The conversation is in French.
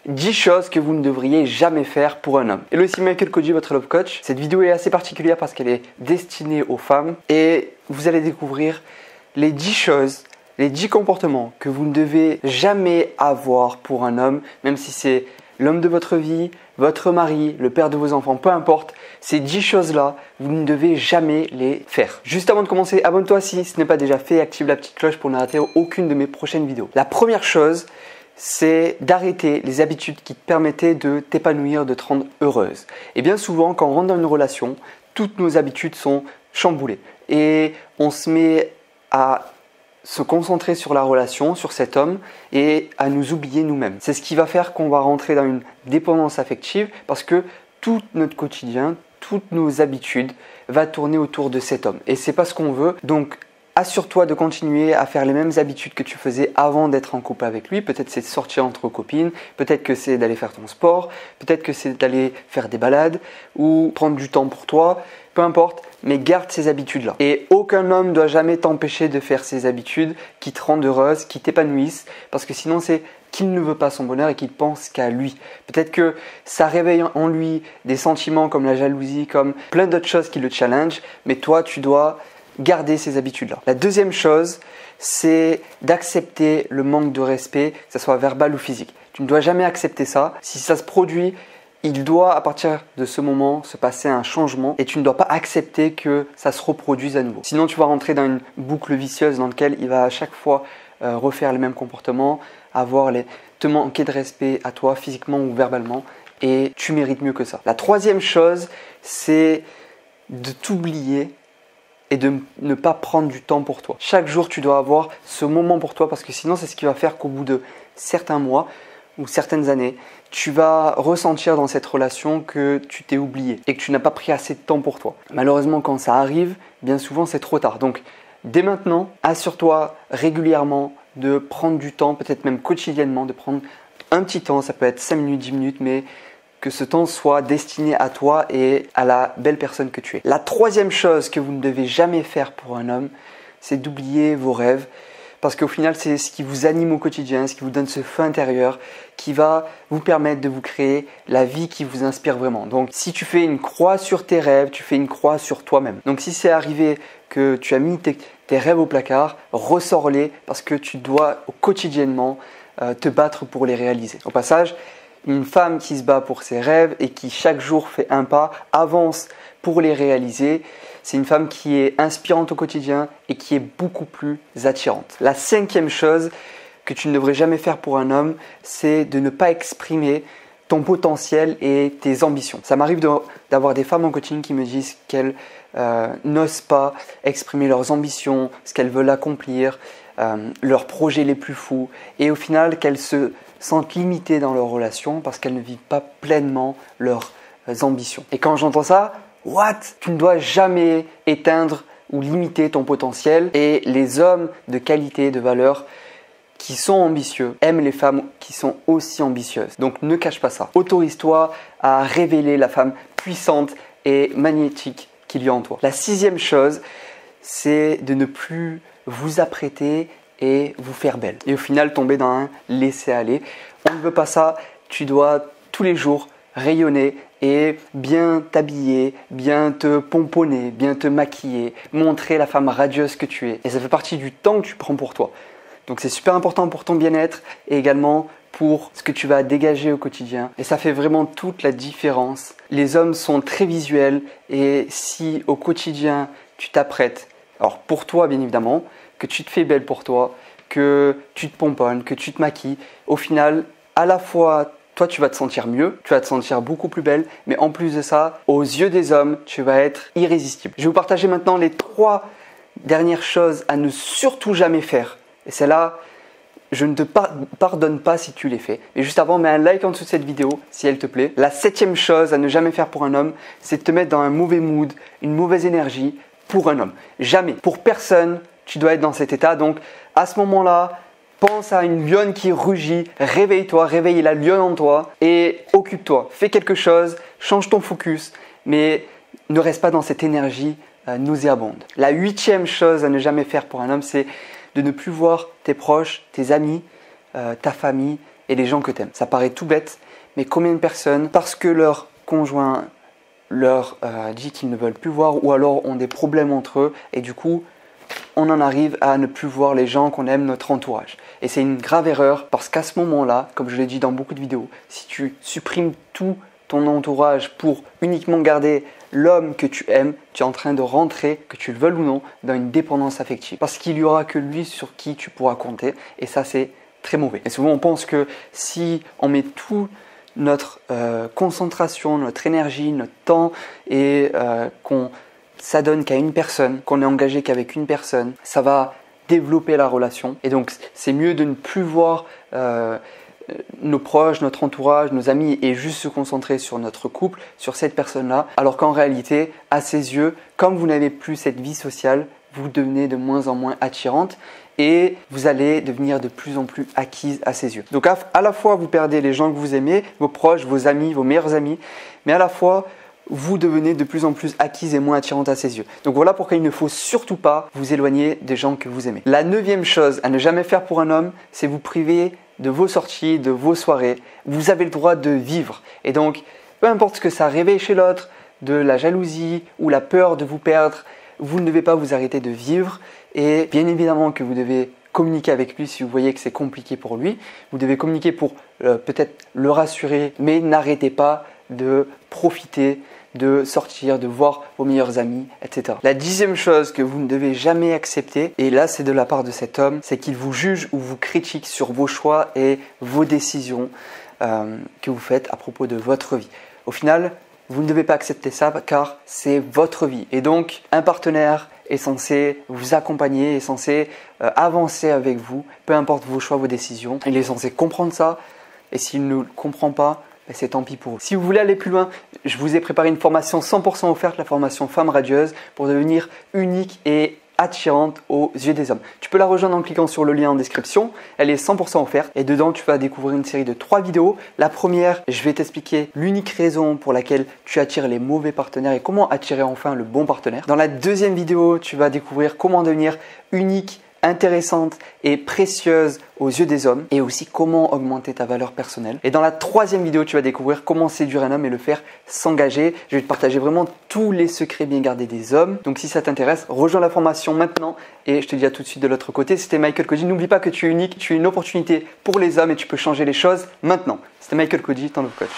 10 choses que vous ne devriez jamais faire pour un homme. Hello, ici Michael Koji, votre love coach. Cette vidéo est assez particulière parce qu'elle est destinée aux femmes et vous allez découvrir les 10 choses, les 10 comportements que vous ne devez jamais avoir pour un homme, même si c'est l'homme de votre vie, votre mari, le père de vos enfants, peu importe. Ces 10 choses-là, vous ne devez jamais les faire. Juste avant de commencer, abonne-toi si ce n'est pas déjà fait et active la petite cloche pour ne rater aucune de mes prochaines vidéos. La première chose, c'est d'arrêter les habitudes qui te permettaient de t'épanouir, de te rendre heureuse. Et bien souvent, quand on rentre dans une relation, toutes nos habitudes sont chamboulées. Et on se met à se concentrer sur la relation, sur cet homme et à nous oublier nous-mêmes. C'est ce qui va faire qu'on va rentrer dans une dépendance affective parce que tout notre quotidien, toutes nos habitudes va tourner autour de cet homme. Et c'est pas ce qu'on veut. Donc, assure-toi de continuer à faire les mêmes habitudes que tu faisais avant d'être en couple avec lui. Peut-être c'est de sortir entre copines, peut-être que c'est d'aller faire ton sport, peut-être que c'est d'aller faire des balades ou prendre du temps pour toi, peu importe, mais garde ces habitudes-là. Et aucun homme ne doit jamais t'empêcher de faire ces habitudes qui te rendent heureuse, qui t'épanouissent, parce que sinon c'est qu'il ne veut pas son bonheur et qu'il pense qu'à lui. Peut-être que ça réveille en lui des sentiments comme la jalousie, comme plein d'autres choses qui le challenge, mais toi tu dois garder ces habitudes-là. La deuxième chose, c'est d'accepter le manque de respect, que ce soit verbal ou physique. Tu ne dois jamais accepter ça. Si ça se produit, il doit à partir de ce moment se passer un changement et tu ne dois pas accepter que ça se reproduise à nouveau. Sinon, tu vas rentrer dans une boucle vicieuse dans laquelle il va à chaque fois refaire les mêmes comportements, te manquer de respect à toi physiquement ou verbalement et tu mérites mieux que ça. La troisième chose, c'est de t'oublier et de ne pas prendre du temps pour toi. Chaque jour, tu dois avoir ce moment pour toi parce que sinon, c'est ce qui va faire qu'au bout de certains mois ou certaines années, tu vas ressentir dans cette relation que tu t'es oublié et que tu n'as pas pris assez de temps pour toi. Malheureusement, quand ça arrive, bien souvent, c'est trop tard. Donc, dès maintenant, assure-toi régulièrement de prendre du temps, peut-être même quotidiennement, de prendre un petit temps, ça peut être 5 minutes, 10 minutes, mais que ce temps soit destiné à toi et à la belle personne que tu es. La troisième chose que vous ne devez jamais faire pour un homme, c'est d'oublier vos rêves. Parce qu'au final, c'est ce qui vous anime au quotidien, ce qui vous donne ce feu intérieur, qui va vous permettre de vous créer la vie qui vous inspire vraiment. Donc, si tu fais une croix sur tes rêves, tu fais une croix sur toi-même. Donc, si c'est arrivé que tu as mis tes rêves au placard, ressors-les parce que tu dois quotidiennement te battre pour les réaliser. Au passage, une femme qui se bat pour ses rêves et qui chaque jour fait un pas, avance pour les réaliser, c'est une femme qui est inspirante au quotidien et qui est beaucoup plus attirante. La cinquième chose que tu ne devrais jamais faire pour un homme, c'est de ne pas exprimer ton potentiel et tes ambitions. Ça m'arrive d'avoir des femmes en coaching qui me disent qu'elles n'osent pas exprimer leurs ambitions, ce qu'elles veulent accomplir, leurs projets les plus fous et au final qu'elles se sentent limitées dans leur relation parce qu'elles ne vivent pas pleinement leurs ambitions. Et quand j'entends ça, what? Tu ne dois jamais éteindre ou limiter ton potentiel et les hommes de qualité, de valeur qui sont ambitieux aiment les femmes qui sont aussi ambitieuses. Donc ne cache pas ça. Autorise-toi à révéler la femme puissante et magnétique qu'il y a en toi. La sixième chose, c'est de ne plus vous apprêter et vous faire belle. Et au final, tomber dans un laisser-aller. On ne veut pas ça. Tu dois tous les jours rayonner et bien t'habiller, bien te pomponner, bien te maquiller, montrer la femme radieuse que tu es. Et ça fait partie du temps que tu prends pour toi. Donc c'est super important pour ton bien-être et également pour ce que tu vas dégager au quotidien. Et ça fait vraiment toute la différence. Les hommes sont très visuels et si au quotidien tu t'apprêtes, alors pour toi bien évidemment, que tu te fais belle pour toi, que tu te pomponnes, que tu te maquilles, au final, à la fois toi, tu vas te sentir mieux, tu vas te sentir beaucoup plus belle, mais en plus de ça, aux yeux des hommes, tu vas être irrésistible. Je vais vous partager maintenant les 3 dernières choses à ne surtout jamais faire. Et celles-là, je ne te pardonne pas si tu les fais. Mais juste avant, mets un like en dessous de cette vidéo si elle te plaît. La 7e chose à ne jamais faire pour un homme, c'est de te mettre dans un mauvais mood, une mauvaise énergie pour un homme. Jamais. Pour personne, tu dois être dans cet état. Donc, à ce moment-là, pense à une lionne qui rugit, réveille-toi, réveille la lionne en toi et occupe-toi. Fais quelque chose, change ton focus, mais ne reste pas dans cette énergie nauséabonde. La 8e chose à ne jamais faire pour un homme, c'est de ne plus voir tes proches, tes amis, ta famille et les gens que tu aimes. Ça paraît tout bête, mais combien de personnes, parce que leur conjoint leur dit qu'ils ne veulent plus voir ou alors ont des problèmes entre eux et du coup, on en arrive à ne plus voir les gens qu'on aime, notre entourage. Et c'est une grave erreur parce qu'à ce moment-là, comme je l'ai dit dans beaucoup de vidéos, si tu supprimes tout ton entourage pour uniquement garder l'homme que tu aimes, tu es en train de rentrer, que tu le veuilles ou non, dans une dépendance affective. Parce qu'il n'y aura que lui sur qui tu pourras compter et ça c'est très mauvais. Et souvent on pense que si on met tout notre concentration, notre énergie, notre temps et qu'on s'adonne qu'à une personne, qu'on est engagé qu'avec une personne, ça va développer la relation. Et donc c'est mieux de ne plus voir nos proches, notre entourage, nos amis et juste se concentrer sur notre couple, sur cette personne-là. Alors qu'en réalité, à ses yeux, comme vous n'avez plus cette vie sociale, vous devenez de moins en moins attirante et vous allez devenir de plus en plus acquise à ses yeux. Donc à la fois vous perdez les gens que vous aimez, vos proches, vos amis, vos meilleurs amis, mais à la fois vous devenez de plus en plus acquise et moins attirante à ses yeux. Donc voilà pourquoi il ne faut surtout pas vous éloigner des gens que vous aimez. La 9e chose à ne jamais faire pour un homme, c'est vous priver de vos sorties, de vos soirées. Vous avez le droit de vivre. Et donc, peu importe ce que ça réveille chez l'autre, de la jalousie ou la peur de vous perdre, vous ne devez pas vous arrêter de vivre. Et bien évidemment que vous devez communiquer avec lui si vous voyez que c'est compliqué pour lui. Vous devez communiquer pour peut-être le rassurer, mais n'arrêtez pas de profiter, de sortir, de voir vos meilleurs amis, etc. La 10e chose que vous ne devez jamais accepter, et là c'est de la part de cet homme, c'est qu'il vous juge ou vous critique sur vos choix et vos décisions que vous faites à propos de votre vie. Au final, vous ne devez pas accepter ça car c'est votre vie. Et donc, un partenaire est censé vous accompagner, est censé avancer avec vous, peu importe vos choix, vos décisions. Il est censé comprendre ça et s'il ne le comprend pas, c'est tant pis pour vous. Si vous voulez aller plus loin, je vous ai préparé une formation 100% offerte, la formation Femme Radieuse, pour devenir unique et attirante aux yeux des hommes. Tu peux la rejoindre en cliquant sur le lien en description. Elle est 100% offerte et dedans tu vas découvrir une série de 3 vidéos. La première, je vais t'expliquer l'unique raison pour laquelle tu attires les mauvais partenaires et comment attirer enfin le bon partenaire. Dans la deuxième vidéo, tu vas découvrir comment devenir unique, intéressante et précieuse aux yeux des hommes et aussi comment augmenter ta valeur personnelle. Et dans la troisième vidéo, tu vas découvrir comment séduire un homme et le faire s'engager. Je vais te partager vraiment tous les secrets bien gardés des hommes. Donc si ça t'intéresse, rejoins la formation maintenant et je te dis à tout de suite de l'autre côté. C'était Michael Koji. N'oublie pas que tu es unique, tu es une opportunité pour les hommes et tu peux changer les choses maintenant. C'était Michael Koji, ton love coach.